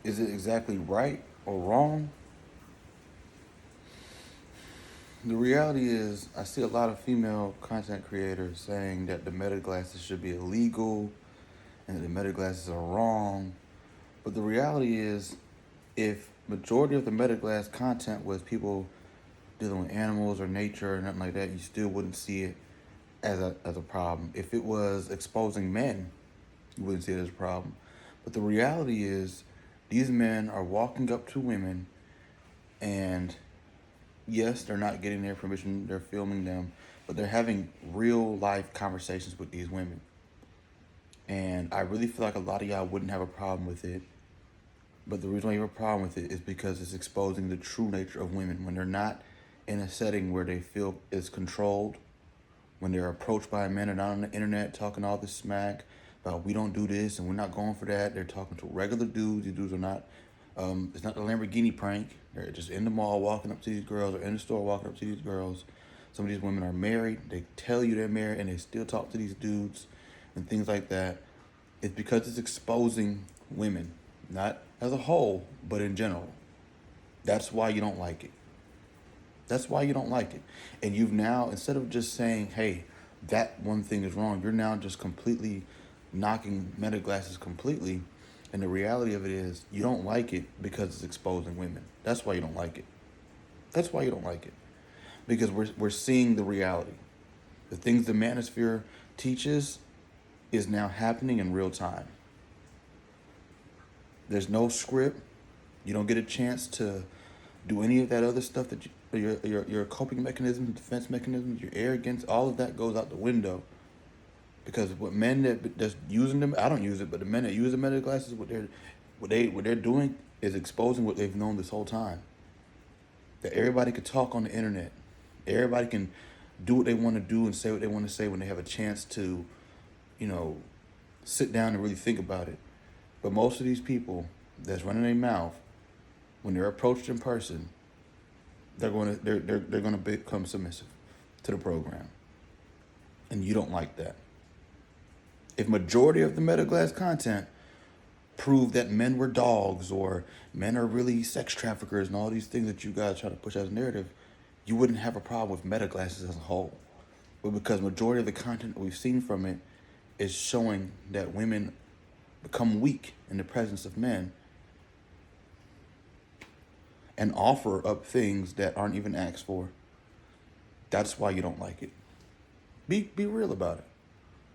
Is it exactly right or wrong? The reality is, I see a lot of female content creators saying that the meta glasses should be illegal and that the meta glasses are wrong. But the reality is, if majority of the meta glass content was people dealing with animals or nature or nothing like that, you still wouldn't see it as a problem. If it was exposing men, you wouldn't see it as a problem. But the reality is, these men are walking up to women, and yes, they're not getting their permission, they're filming them, but they're having real life conversations with these women. And I really feel like a lot of y'all wouldn't have a problem with it. But the reason why you have a problem with it is because it's exposing the true nature of women when they're not in a setting where they feel is controlled, when they're approached by men and not on the internet talking all this smack about we don't do this and we're not going for that. They're talking to regular dudes. These dudes are not, it's not the Lamborghini prank. They're just in the mall walking up to these girls or in the store walking up to these girls. Some of these women are married. They tell you they're married and they still talk to these dudes and things like that. It's because it's exposing women, not as a whole, but in general. That's why you don't like it. That's why you don't like it. And you've now, instead of just saying, hey, that one thing is wrong, you're now just completely knocking meta glasses completely. And the reality of it is, you don't like it because it's exposing women. That's why you don't like it. That's why you don't like it. Because we're seeing the reality. The things the manosphere teaches is now happening in real time. There's no script. You don't get a chance to do any of that other stuff that your coping mechanisms, defense mechanisms, your arrogance, all of that goes out the window. Because what men that's using them, I don't use it, but the men that use the meta glasses, what they're doing is exposing what they've known this whole time. That everybody could talk on the internet. Everybody can do what they want to do and say what they want to say when they have a chance to, you know, sit down and really think about it. But most of these people that's running their mouth, when they're approached in person, they're gonna become submissive to the program, and you don't like that. If majority of the meta glass content proved that men were dogs or men are really sex traffickers and all these things that you guys try to push as a narrative, you wouldn't have a problem with meta glasses as a whole. But because majority of the content that we've seen from it is showing that women become weak in the presence of men and offer up things that aren't even asked for, that's why you don't like it. Be real about it.